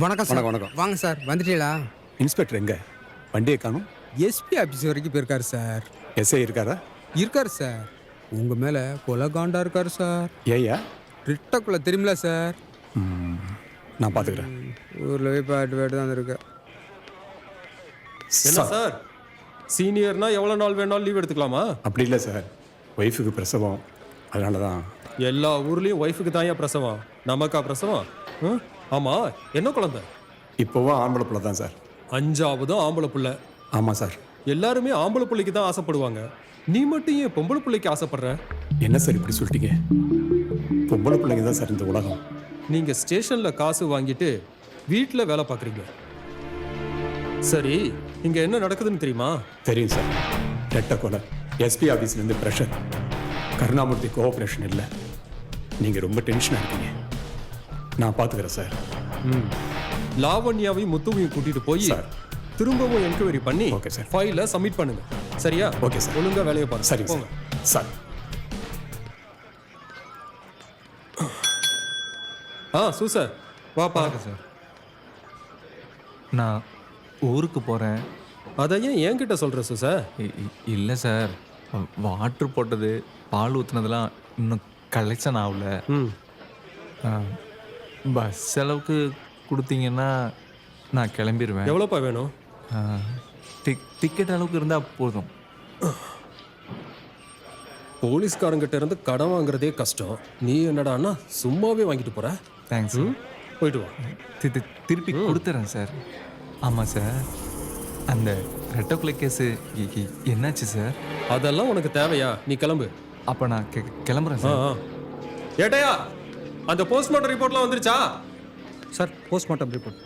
வணக்கம் சார். வணக்கம். வாங்க சார். வந்துட்டீங்களா? இன்ஸ்பெக்டர் எங்க? வண்டியை காணும். எஸ்பி ஆஃபீஸ் வரைக்கும் போயிருக்காரு சார். எஸ்ஐ இருக்காரா? இருக்காரு சார். உங்க மேல கொலை காண்டா இருக்காரு சார். ஏய்யா? ரிட்டக்குள்ள தெரியுமில சார். நான் பார்த்துக்கிறேன். ஊரில் போய் பாட்டு தான் இருக்கு. என்ன சார், சீனியர்னா எவ்வளோ நாள் வேணாலும் லீவ் எடுத்துக்கலாமா? அப்படி இல்லை சார், ஒய்ஃபுக்கு பிரசவம், அதனால தான். எல்லா ஊர்லேயும் ஒய்ஃபுக்கு தான் ஏன் பிரசவம், நமக்கா பிரசவம்? ஆமா, என்ன குழந்தை? இப்போவும் ஆம்பளை பிள்ளை தான் சார். 5வது ஆம்பளை பிள்ளை. ஆமாம் சார். எல்லாருமே ஆம்பளை பிள்ளைக்கு தான் ஆசைப்படுவாங்க, நீ மட்டும் ஏன் பொம்பளை பிள்ளைக்கு ஆசைப்படுற? என்ன சார் இப்படி சொல்லிட்டீங்க? பொம்பளை பிள்ளைங்க தான் சார் இந்த உலகம். நீங்க ஸ்டேஷன்ல காசு வாங்கிட்டு வீட்டில் வேலை பார்க்குறீங்க. சரி, இங்க என்ன நடக்குதுன்னு தெரியுமா? தெரியும் சார். ரெட்டை கொலை, எஸ்பி ஆஃபீஸ்லேருந்து ப்ரெஷர், கருணாமூர்த்தி கோஆப்ரேஷன் இல்லை. நீங்கள் ரொம்ப டென்ஷனாக இருக்கீங்க. நான் பார்த்துக்கிறேன் சார். லாவண்யாவையும் முத்துவையும் கூட்டிட்டு போய் சார் திரும்பவும் என்கொயரி பண்ணி ஓகே சார், ஃபைலை சப்மிட் பண்ணுங்க. சரியா? Okay sir. ஒழுங்கா வேலையை பாருங்க. சரி போங்க சார். சூசர் வாப்பா. சார், நான் ஊருக்கு போகிறேன். அதை ஏன் என்கிட்ட சொல்கிற சூசர்? இல்லை சார், வாட்ரு போட்டது பால் ஊற்றுனதெல்லாம் இன்னும் கலெக்ஷன் ஆகல. பஸ் செலவுக்கு கொடுத்தீங்கன்னா நான் கிளம்பிடுவேன். எவ்வளோப்பா வேணும்? டிக்கெட் அளவுக்கு இருந்தால் போதும். போலீஸ்காரங்கிட்ட இருந்து கடன் வாங்குறதே கஷ்டம், நீ என்னடான்னா சும்மாவே வாங்கிட்டு போற. தேங்க்ஸ். போயிட்டு வா. திருப்பி கொடுத்துறேன் சார். ஆமாம் சார், அந்த ரெட்டக்குலை கேஸு என்னாச்சு சார்? அதெல்லாம் உனக்கு தேவையா? நீ கிளம்பு. அப்போ நான் கிளம்புறேன் சார். ஏட்டையா, அந்த போஸ்ட்மார்ட்டம் ரிப்போர்ட்லாம் வந்துருச்சா? Sir, postmortem report.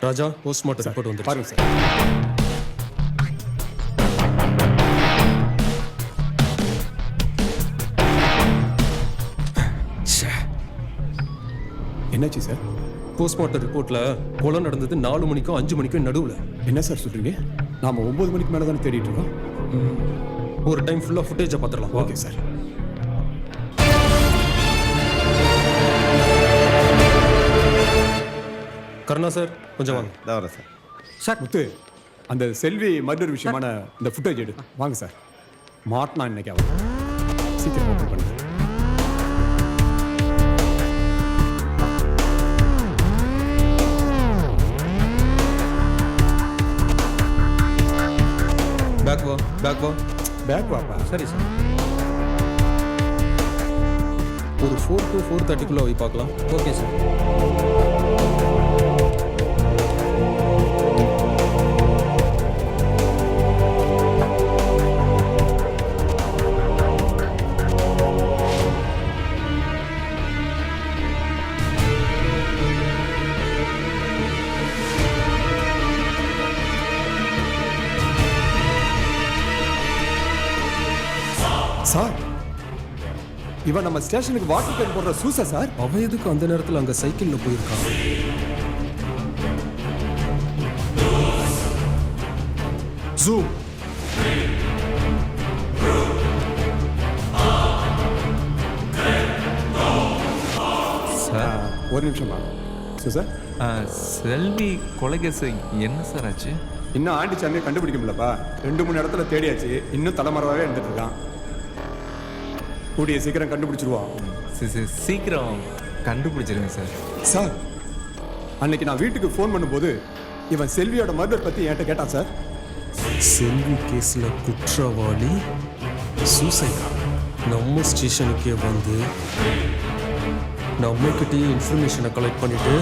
Raja, postmortem report வந்து பாருங்க சார். என்னாச்சு சார்? போஸ்ட்மார்ட்டம் ரிப்போர்ட்ல கொலை நடந்தது 4 மணிக்கும் 5 மணிக்கும் நடுவில். என்ன சார் சொல்றீங்க? நாம 9 மணிக்கு மேலே தானே தேடிட்டு இருக்கோம். ஒரு டைம் ஃபுல்லாக ஃபுட்டேஜை பார்த்துடலாம். Okay sir. கருணா சார், கொஞ்சம் வாங்க. வரேன் சார். சார், முத்து, அந்த செல்வி மர்டர் விஷயமான இந்த ஃபுட்டேஜ் எடு. வாங்க சார். மாட்டினா இன்னைக்கு ஆகும். சீக்கிரம் ஓப்பன் பண்ணுங்க. பேக் வா, பேக் வா. பேக் வாப்பா. சரி சார். ஒரு 4 to 4:30 போய் பார்க்கலாம். Okay sir. சார், இவன் நம்ம ஸ்டேஷனுக்கு வாட்டர் கேன் போடுற சூசா சார். அவன் எதுக்கு அந்த நேரத்தில் அங்கே சைக்கிளில் போயிருக்கான்? ஜூம். சார், ஒரு நிமிஷமா சூசா. செல்வி கொலை கேஸு என்ன சார் ஆச்சு? இன்னும் ஆண்டிச்சாமியை கண்டுபிடிக்க முடியலப்பா. 2-3 இடத்துல தேடியாச்சு. இன்னும் தலைமறைவாகவே இருந்துட்டு இருக்கான். கூடிய சீக்கிரம் கண்டுபிடிச்சிருவான். சீக்கிரம் கண்டுபிடிச்சிருங்க சார். சார், அன்னைக்கு நான் வீட்டுக்கு ஃபோன் பண்ணும்போது இவன் செல்வியோட மர்டர் பற்றி என்கிட்ட கேட்டான் சார். செல்வி கேஸில் குற்றவாளி சூசைடா நம்ம ஸ்டேஷனுக்கே வந்து நம்மகிட்டயே இன்ஃபர்மேஷனை கலெக்ட் பண்ணிட்டு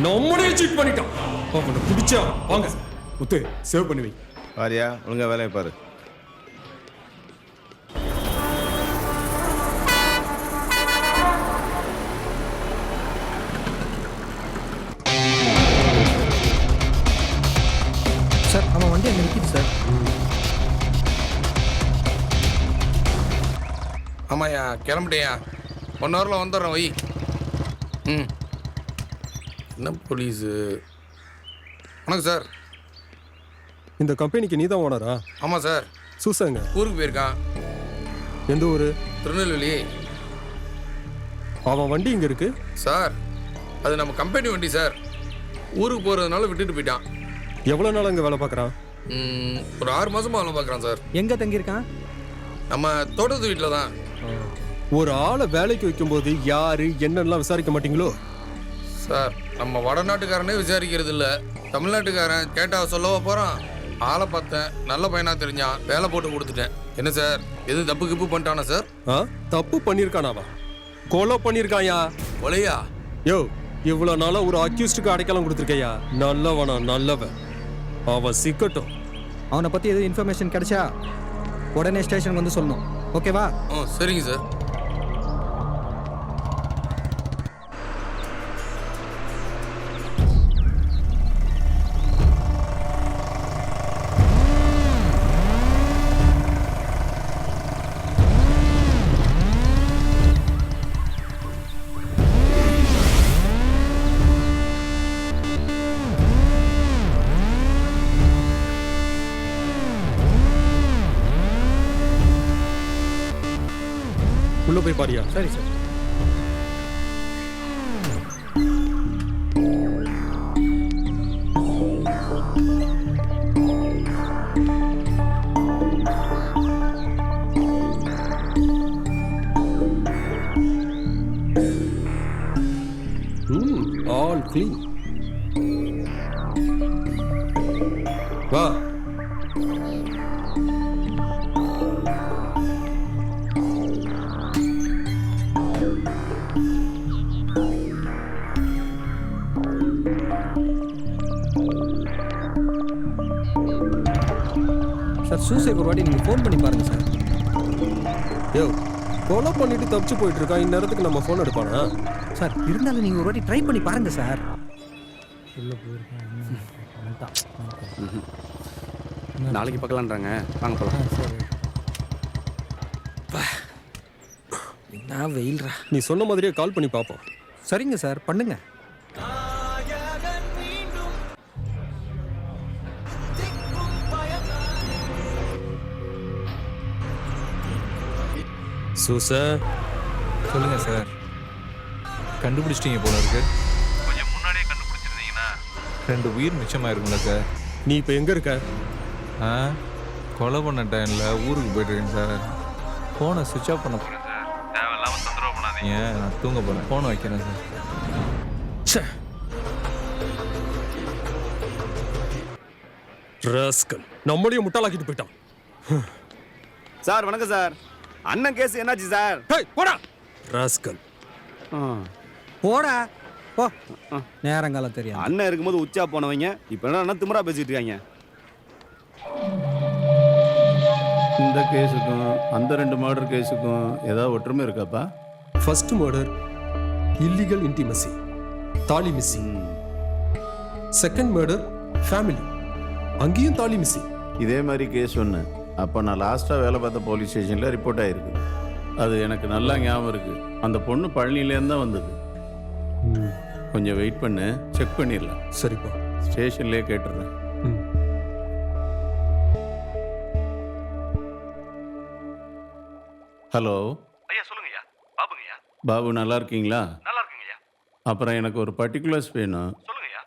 நம்மளே சீட் பண்ணிட்டான். அவனை பிடிச்சா வாங்க. முத்து, சேவ் பண்ணி வை. வாரியா, ஒழுங்கா வேலையை பாரு. சார், அவன் வண்டி அங்கே நிற்கிது சார். ஆமாய்யா, கிளம்பிட்டியா? 1 ஹவரில் வந்துடுறேன். வை. என்ன போலீஸு? வணக்கம் சார். இந்த கம்பெனிக்கு நீ தான் ஓனரா? ஆமாம் சார். சூசாங்க ஊருக்கு போயிருக்கான். எந்த ஊர்? திருநெல்வேலி. அவன் வண்டி இங்கே இருக்கு சார், அது நம்ம கம்பெனி வண்டி சார். ஊருக்கு போகிறதுனால விட்டுட்டு போயிட்டான். எவ்வளோ நாள் அங்கே வேலை பார்க்குறான்? ஒரு 6 மாசமா வேலை பார்க்குறான் சார். எங்க தங்கியிருக்கான்? நம்ம தோட்டத்து வீட்டில் தான். ஒரு ஆளை வேலைக்கு வைக்கும்போது யாரு என்னெல்லாம் விசாரிக்க மாட்டீங்களோ? சார் நம்ம வடநாட்டுக்காரனே விசாரிக்கிறது இல்லை. தமிழ்நாட்டுக்காரன் கேட்டா சொல்லவா போகிறான்? ஆளை பார்த்தேன், நல்ல பையனா தெரிஞ்சான், வேலை போட்டு கொடுத்துட்டேன். என்ன சார், எது தப்பு கிப்பு பண்ணிட்டானா சார்? தப்பு பண்ணியிருக்கானாவா? கொலை பண்ணியிருக்காயா? கொலையா? யோ, இவ்வளோ நாளாக ஒரு அக்யூஸ்டுக்கு அடைக்கலம் கொடுத்துருக்கையா? நல்லவனா நல்லவன். அவன் சிக்கட்டும். அவனை பற்றி எதுவும் இன்ஃபர்மேஷன் கிடைச்சா உடனே ஸ்டேஷனுக்கு வந்து சொல்லணும். ஓகேவா? சரிங்க சார். உள்ள போய் பாரியா? சரி சார். All clean. வா. சார் சூசைக்கு ஒரு வாட்டி நீங்கள் ஃபோன் பண்ணி பாருங்கள் சார். யோ, கொலை பண்ணிட்டு தப்பிச்சு போயிட்டு இருக்கான். இந்நேரத்துக்கு நம்ம ஃபோன் எடுப்பானா? சார் இருந்தாலும் நீங்கள் ஒரு வாட்டி ட்ரை பண்ணி பாருங்கள் சார். நாளைக்கு பார்க்கலான்றாங்க. வாங்க போகலாம். என்ன வெயில்ரா. நீ சொன்ன மாதிரியே கால் பண்ணி பார்ப்போம். சரிங்க சார், பண்ணுங்க. சூசை, சொல்லுங்கள் சார். கண்டுபிடிச்சிட்டீங்க போல இருக்கு. கொஞ்சம் முன்னாடியே கண்டுபிடிச்சிருந்தீங்கன்னா 2 உயிர் மிச்சமாயிருக்கும்ல சார். நீ இப்போ எங்கே இருக்க? கொலை பண்ண டைமில் ஊருக்கு போயிட்டுருக்கேன் சார். ஃபோனை சுவிட்ச் ஆஃப் பண்ண போகிறேன் சார் தேவையில்லாமல் தொந்தரவு பண்ணாதீங்க. நான் தூங்க போகிறேன். ஃபோனை வைக்கிறேன் சார். ராஸ்கல் நம்மளையும் முட்டாளாக்கிட்டு போயிட்டான். சார் வணக்கம் சார். அண்ணன் கேஸ் என்னாச்சு சார்? போடா ராஸ்கல். போடா போ. நேரங்காலம் தெரியும். அண்ணன் இருக்கும்போது உச்சா போனவங்க இப்போ என்ன திமிரா பேசிட்டு இருக்காங்க. இந்த கேஸுக்கும் அந்த 2 மர்டர் கேஸுக்கும் ஏதாவது ஒற்றுமை இருக்காப்பா? ஃபர்ஸ்ட் மர்டர் இல்லீகல் இன்டிமசி, தாலி மிஸ்ஸிங். செகண்ட் மர்டர் ஃபேமிலி, அங்கேயும் தாலி மிஸ்ஸிங். இதே மாதிரி கேஸ் ஒன்று அப்போ நான் லாஸ்ட்டாக வேலை பார்த்த போலீஸ் ஸ்டேஷனில் ரிப்போர்ட் ஆகிருக்கு. அது எனக்கு நல்லா ஞாபகம் இருக்குது. அந்த பொண்ணு பழனிலேருந்து தான் வந்தது. கொஞ்சம் வெயிட் பண்ணு, செக் பண்ணிடலாம். சரிப்பா, ஸ்டேஷன்லேயே கேட்டுடுறேன். ஹலோ ஐயா சொல்லுங்கய்யா. பாபுங்கய்யா. பாபு நல்லா இருக்கீங்களா? நல்லா இருக்குங்கய்யா. அப்புறம் எனக்கு ஒரு பர்டிகுலர்ஸ் வேணும். சொல்லுங்கய்யா.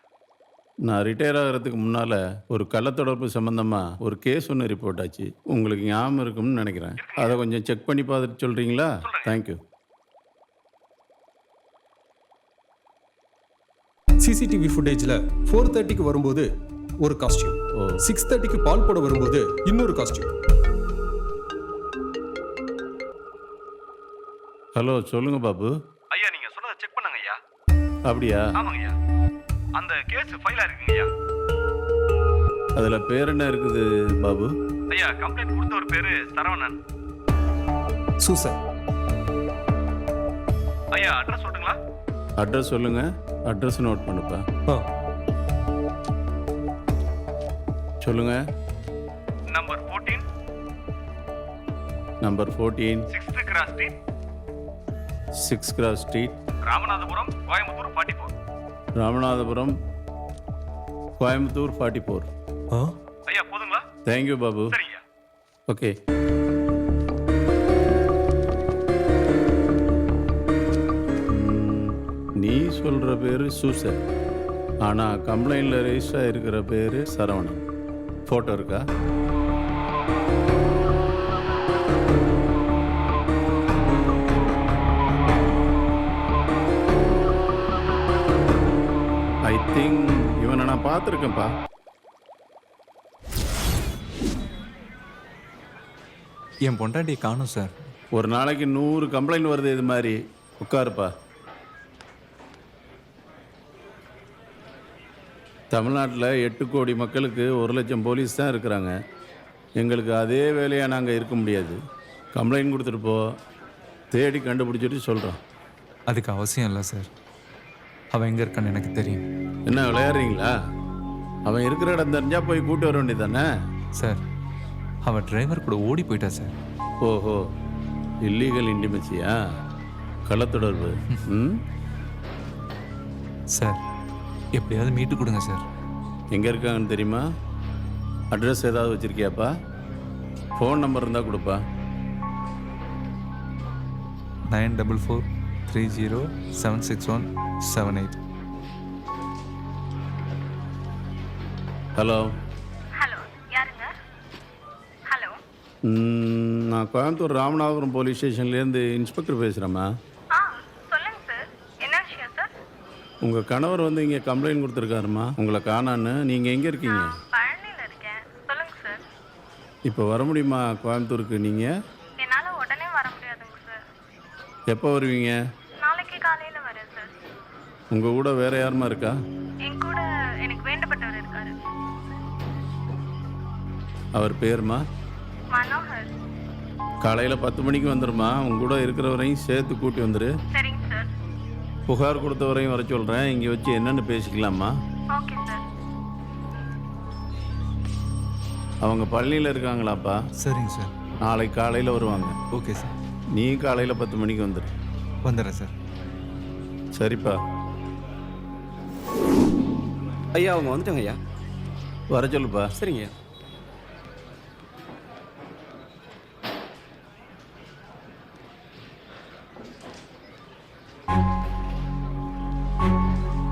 நான் ரிட்டையர் ஆகிறதுக்கு முன்னால் ஒரு கள்ளத்தொடர்பு சம்மந்தமாக ஒரு கேஸ் ஒன்று ரிப்போர்ட் ஆச்சு. உங்களுக்கு ஞாபகம் இருக்கும்னு நினைக்கிறேன். அதை கொஞ்சம் செக் பண்ணி பார்த்துட்டு சொல்கிறீங்களா? தேங்க்யூ. சிசிடிவி ஃபுட்டேஜில் 4:30க்கு வரும்போது ஒரு காஸ்டியூம், 6:30க்கு பால் போட வரும்போது இன்னொரு காஸ்டியூம். ஹலோ சொல்லுங்கள் பாபு. ஐயா நீங்க சொன்னதை செக் பண்ணுங்க ஐயா. அப்படியா? ஆமாங்கய்யா. அந்த கேஸ் ஃபைலா இருக்குங்கய்யா. அதில் பேர் என்ன இருக்குது பாபு? ஐயா கம்ப்ளைண்ட் கொடுத்த ஒரு பேரு சரவணன். சூசன். ஐயா அட்ரஸ் சொல்லுங்களா? அட்ரஸ் சொல்லுங்கள். அட்ரஸ் நோட் பண்ணுப்பா. சொல்லுங்கள். Number 14 number 14 6th cross street 6 cross street Ramanathapuram Coimbatore 44. Ramanathapuram Coimbatore 44. ஐயா போதுங்களா? தேங்க்யூ பாபு. சரிங்கய்யா. ஓகே. நீ சொல்கிற பேர் சூசர், ஆனால் கம்ப்ளைண்டில் ரெஜிஸ்டர் ஆகிருக்கிற பேர் சரவணன். ஃபோட்டோ இருக்கா? ஐ திங்க் இவனை நான் பார்த்துருக்கேன்ப்பா. என் பொண்டாட்டியை காணும் சார். ஒரு நாளைக்கு 100 கம்ப்ளைண்ட் வருது இது மாதிரி. உட்காருப்பா. தமிழ்நாட்டில் 8 கோடி மக்களுக்கு 1 லட்சம் போலீஸ் தான் இருக்கிறாங்க. எங்களுக்கு அதே வேலையாக நாங்கள் இருக்க முடியாது. கம்ப்ளைண்ட் கொடுத்துட்டு போ, தேடி கண்டுபிடிச்சிட்டு சொல்கிறோம். அதுக்கு அவசியம் இல்லை சார். அவன் எங்கே இருக்கான்னு எனக்கு தெரியும். என்ன விளையாடுறீங்களா? அவன் இருக்கிற இடம் தெரிஞ்சால் போய் கூட்டி வர வேண்டியதானே? சார், அவன் டிரைவர் கூட ஓடி போயிட்டா சார். ஓஹோ, இல்லீகல் இன்டிமெசியா? கள்ளத்தொடர்பு. ம், சார் எப்படியாவது மீட்டு கொடுங்க சார். எங்கே இருக்காங்கன்னு தெரியுமா? அட்ரஸ் ஏதாவது வச்சுருக்கியாப்பா? ஃபோன் நம்பர் இருந்தால் கொடுப்பா. 9443076178. ஹலோ. ஹலோ, யாருங்க? ஹலோ. நான் கோயம்புத்தூர் ராமநாதபுரம் போலீஸ் ஸ்டேஷன்லேருந்து இன்ஸ்பெக்டர் பேசுகிறேம்மா. சொல்லுங்க சார். என்ன விஷயம் சார்? உங்கள் கணவர் வந்து இங்கே கம்ப்ளைண்ட் கொடுத்துருக்காருமா, உங்களை காணான்னு. நீங்கள் எங்கே இருக்கீங்க? பழனியில் இருக்கேன். சொல்லுங்க சார். இப்போ வர முடியுமா கோயம்புத்தூருக்கு? நீங்கள் என்னால் உடனே வர முடியாதுங்க சார். எப்போ வருவீங்க? நாளைக்கு காலையில் வரேன் சார். உங்கள் கூட வேறு யாருமா இருக்கா? என் கூட எனக்கு வேண்டப்பட்டவர் இருக்காரு. அவர் பேருமா? மனோகர். காலையில் 10 மணிக்கு வந்துடுமா. உங்க கூட இருக்கிறவரையும் சேர்த்து கூட்டி வந்துடு. சரிங்க சார். புகார் கொடுத்தவரையும் வர சொல்கிறேன். இங்கே வச்சு என்னென்னு பேசிக்கலாமா? Okay sir. அவங்க பழனியில் இருக்காங்களாப்பா? சரிங்க சார். நாளைக்கு காலையில் வருவாங்க. Okay sir. நீ காலையில் 10 மணிக்கு வந்துடு. வந்துடுறேன் சார். சரிப்பா. ஐயா அவங்க வந்துட்டாங்க ஐயா. வர சொல்லுப்பா. சரிங்க ஐயா.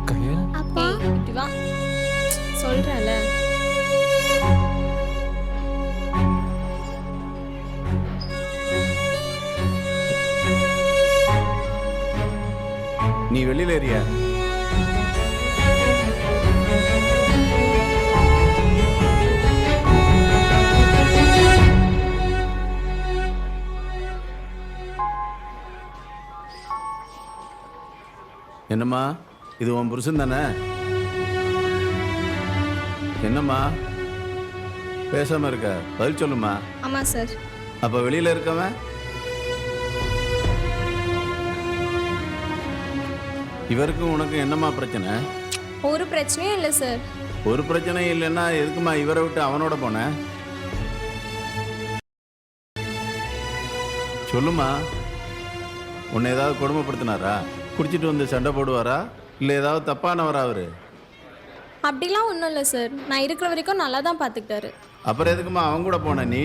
கையல், அப்பா இப்படி வா. சொல்கிறேன்ல. நீ வெளியில் ஏறியா? என்னம்மா, இது உன் புருஷன் தானே? என்னம்மா பேசாம இருக்க? பதில் சொல்லுமா. ஆமாம் சார். அப்ப வெளியில இருக்கவன் இவருக்கும் உனக்கும் என்னம்மா பிரச்சனை? ஒரு பிரச்சனையும் இல்லை சார். ஒரு பிரச்சனையும் இல்லைன்னா எதுக்குமா இவரை விட்டு அவனோட போன? சொல்லுமா. உன்னை ஏதாவது கொடுமைப்படுத்தினாரா? குடிச்சிட்டு வந்து சண்டை போடுவாரா? இல்லை ஏதாவது தப்பானவரா அவரு? அப்படிலாம் ஒன்றும் இல்லை சார். நான் இருக்கிற வரைக்கும் நல்லா தான் பார்த்துக்கிட்டாரு. அப்புறம் எதுக்குமா அவன் கூட போன நீ?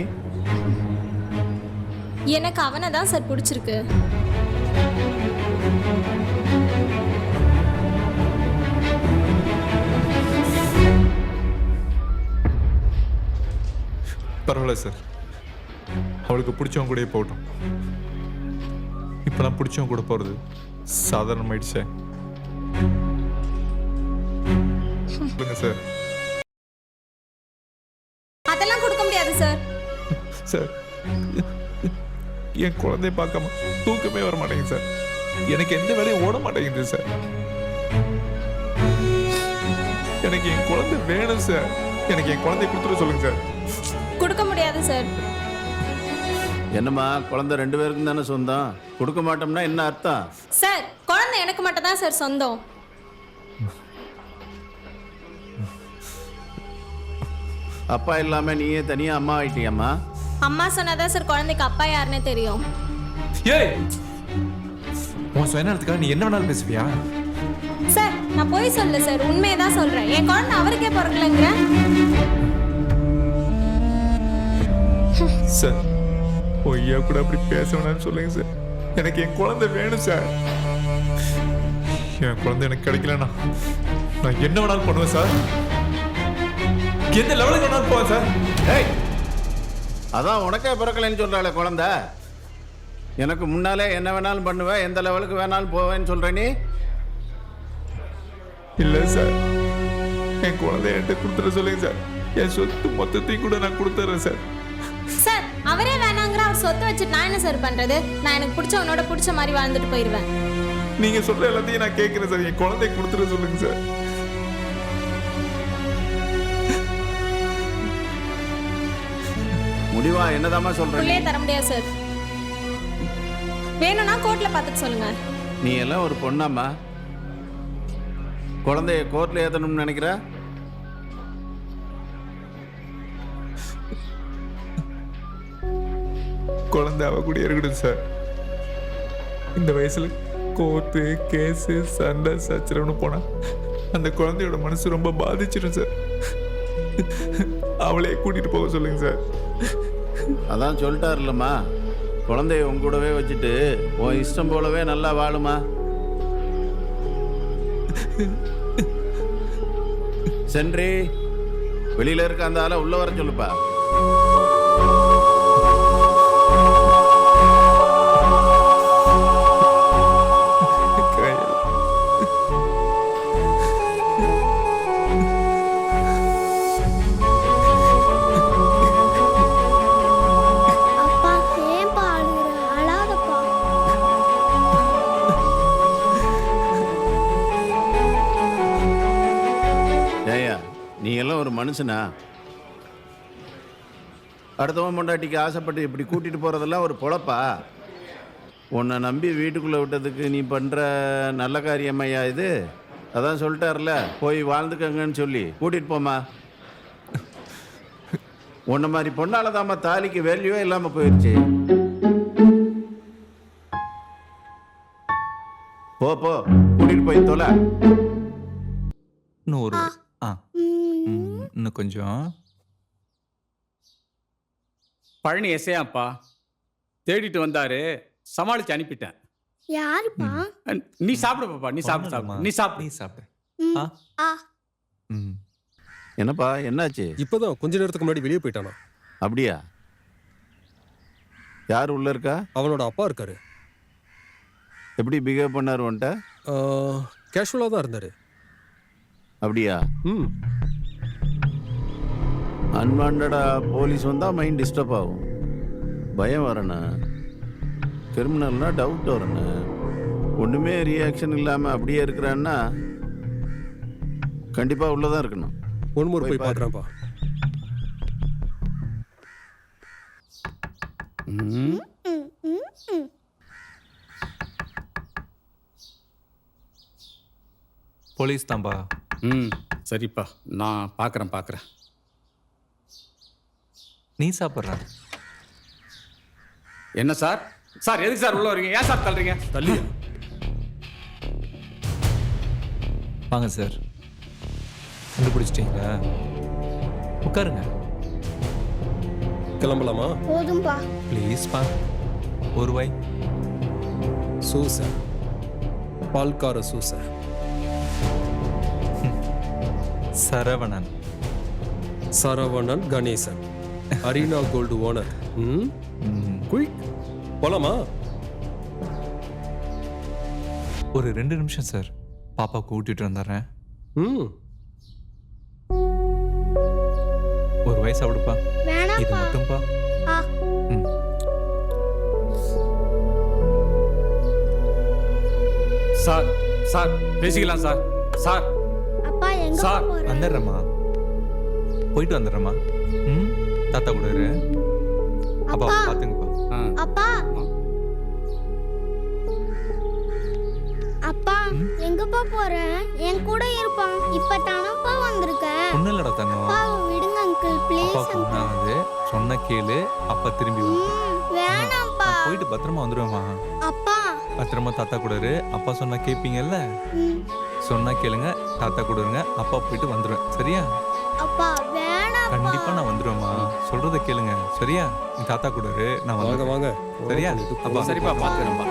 எனக்கு அவனை தான் சார் பிடிச்சிருக்கு. பரவாயில்ல சார். அவளுக்கு பிடிச்சவங்க கூடயே போகட்டும். இப்போலாம் பிடிச்சவங்க கூட போகிறது சாதாரணமாயிடுச்சே. சொல்லுங்க சார். அதெல்லாம் கொடுக்க முடியாது சார். சார், என் குழந்தைய பார்க்காம தூக்கமே வர மாட்டேங்குது சார். எனக்கு எந்த வேலையும் ஓட மாட்டேங்குது சார். எனக்கு என் குழந்தை வேணும் சார். எனக்கு என் குழந்தைய கொடுத்துட சொல்லுங்க சார். கொடுக்க முடியாது சார். என்னம்மா, குழந்தை 2 பேருக்கும் தானே சொந்தம். கொடுக்க மாட்டோம்னா என்ன அர்த்தம்? சார், குழந்தை எனக்கு மட்டும் தான் சார் சொந்தம். அப்பா இல்லாம நீயே தனியா அம்மா ஆயிட்டியம்மா. அம்மா சொன்னாதான் சார் குழந்தைக்கு அப்பா யாருன்னே தெரியும். ஏய், உன் சுயநலத்துக்காக நீ என்ன வேணாலும் பேசுவியா? சார், நான் போய் சொல்ல சார், உண்மையை தான் சொல்றேன். என் குழந்தை அவருக்கே பிறக்கலங்கிற. சார், பொய்யா கூட அப்படி பேச வேணாம்னு சொல்லுங்க சார். எனக்கு என் குழந்தை வேணும் சார். என் குழந்தை எனக்கு கிடைக்கலண்ணா நான் என்ன வேணாலும் பண்ணுவேன் சார். எந்த லெவலுக்கு வேணாலும் போவேன் சார். ஏய், அதான் உனக்கே பிறக்கலைன்னு சொல்கிறாளே குழந்தை. எனக்கு முன்னாலே என்ன வேணாலும் பண்ணுவேன், எந்த லெவலுக்கு வேணாலும் போவேன்னு சொல்கிற நீ? இல்லை சார், என் குழந்தைய என்கிட்ட கொடுத்துட சொல்லுங்க சார். என் சொத்து மொத்தத்தையும் கூட நான் கொடுத்துட்றேன் சார். சார் அவரே வேணாங்கிற அவர் சொத்தை வச்சுட்டு நான் என்ன சார் பண்றது? நான் எனக்கு பிடிச்சவனோட பிடிச்ச மாதிரி வாழ்ந்துட்டு போயிடுவேன். நீங்க சொல்ற எல்லாத்தையும் நான் கேட்கிறேன் சார். என் குழந்தைய கொடுத்துட சொல்லுங்க சார். முடிவா என்னதாம்மா சொல்ற? உள்ளே தர முடியாது சார். வேணும்னா கோர்ட்ல பார்த்துட்டு சொல்லுங்க. நீ எல்லாம் ஒரு பொண்ணாம்மா? குழந்தைய கோர்ட்ல ஏத்தணும்னு நினைக்கிற? குழந்தை அவ கூட இருக்கட்டும் சார். இந்த வயசுல கோர்ட்டு கேஸு சண்டை சச்சரவுன்னு போனா அந்த குழந்தையோட மனசு ரொம்ப பாதிச்சிடும் சார். அவளையே கூட்டிட்டு போக சொல்லுங்க சார். அதான் சொல்லிட்டாருல்லம்மா, குழந்தைய உன் கூடவே வச்சுட்டு உன் இஷ்டம் போலவே நல்லா வாழுமா. சென்றி வெளியில இருக்க அந்த ஆளை உள்ள வர சொல்லுப்பா. நீ எல்லாம் ஒரு மனுஷனா? அடுத்தவன் பொண்டாட்டிக்கு ஆசைப்பட்டு இப்படி கூட்டிட்டு போறதெல்லாம் ஒரு பொழப்பா? உன்னை நம்பி வீட்டுக்குள்ள விட்டதுக்கு நீ பண்ற நல்ல காரியமையா இது? அதான் சொல்லிட்டார்ல, போய் வாழ்ந்துக்கங்கன்னு சொல்லி கூட்டிட்டு போமா. உன்ன மாதிரி பொண்ணாலதாம்மா தாலிக்கு வேல்யூவே இல்லாம போயிடுச்சு. போ போ, கூட்டிட்டு போய் தொலை. இன்னும் இன்னும் கொஞ்சம். பழனி எஸ்ஐயாப்பா தேடிட்டு வந்தாரு, சமாளிச்சு அனுப்பிட்டேன். யாருப்பா? நீ சாப்பிடு பாப்பா, நீ சாப்பிடு சாப்பிடு, நீ சாப்பிடு, நீ சாப்பிடு. என்னப்பா என்னாச்சு? இப்போதான் கொஞ்ச நேரத்துக்கு முன்னாடி வெளியே போயிட்டானா. அப்படியா? யார் உள்ள இருக்கா? அவனோட அப்பா இருக்காரு. எப்படி பிஹேவ் பண்ணாரு உன்ட்ட? கேஷுவலாக தான் இருந்தாரு. அப்படியா? ம். அன்வான்டா போலீஸ் வந்தால் மைண்ட் டிஸ்டர்ப் ஆகும், பயம் வரணும், கிரிமினல்னா டவுட் வரணும். ஒன்றுமே ரியாக்ஷன் இல்லாமல் அப்படியே இருக்கிறான்னா கண்டிப்பாக உள்ளதான் இருக்கணும். ஒன்று முறை போய் பார்க்குறேன்ப்பா. போலீஸ் தான்பா. சரிப்பா, நான் பார்க்குறேன். நீ சாப்பிட்ற? என்ன சார்? சார் எதுக்கு சார் உள்ள வரீங்க? ஏன் சார் தள்ளுறீங்க? தள்ளி வாங்க சார். கண்டுபிடிச்சிட்டீங்களா? உட்காருங்க. கிளம்பலாமா? போதும்பா. ப்ளீஸ்ப்பா, ஒரு வாய். சூச, பால்கார சூச. Saravanan. Saravanan Ganesan, arena gold owner. Quick போலாமா? ஒரு 2 நிமிஷம் சார், பாப்பா கூட்டிட்டு வந்துடுறேன். ஒரு வாய் சாப்பிடுப்பா. இது மட்டும்பா. சார் சார் பேசிக்கலாம் சார். சார் அப்பா எங்க சார் போற? வந்துடுறேம்மா, போயிட்டு வந்துடுறேம்மா. தாத்தா கூட இரு. அப்பா பாத்துங்கப்பா. அப்பா அப்பா எங்கப்பா போற? என் கூட இருப்பான். இப்ப தானப்பா வந்திருக்க. ஒண்ணும் இல்லடா தங்கம். அப்பா விடுங்க அங்கிள் ப்ளீஸ். அப்பா கூடாது, சொன்ன கேளு. அப்பா திரும்பி வா. வேணாம்ப்பா. போயிட்டு பத்திரமா வந்துருவேம்மா. அப்பா பத்திரமா தாத்தா கூட இரு. அப்பா சொன்னா கேப்பீங்கல்ல? சொன்னா கேளுங்க, தாத்தா கூட இருங்க. அப்பா போயிட்டு வந்துருவேன், சரியா? அப்பா வேணாம்ப்பா. கண்டிப்பா நான் வந்துருவேம்மா. சொல்றத கேளுங்க, சரியா? நீ தாத்தா கூட இரு, நான் வாங்க வாங்க. சரியா? அப்பா சரிப்பா, பார்த்துக்கிறேன்ப்பா.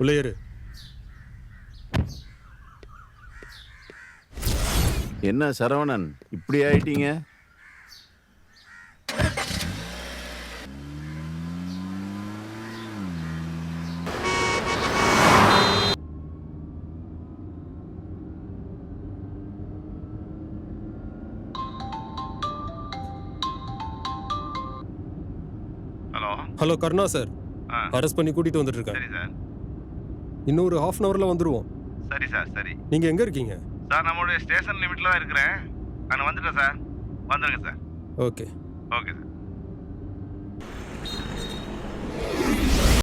உள்ளே ஏறு. என்ன சரவணன் இப்படி ஆயிட்டீங்க? Hello hello Karuna sir, arrest பண்ணி கூட்டிட்டு வந்துட்டு இருக்கேன். சரி சார். இன்னொரு ½ அன் ஹவர்ல வந்துருவோம். சரி சார். சரி நீங்க எங்க இருக்கீங்க? சார், நம்மளுடைய ஸ்டேஷன் லிமிட்ல தான் இருக்கிறேன். நான் வந்துட்டேன் சார். வந்துடுங்க சார். ஓகே. Okay sir.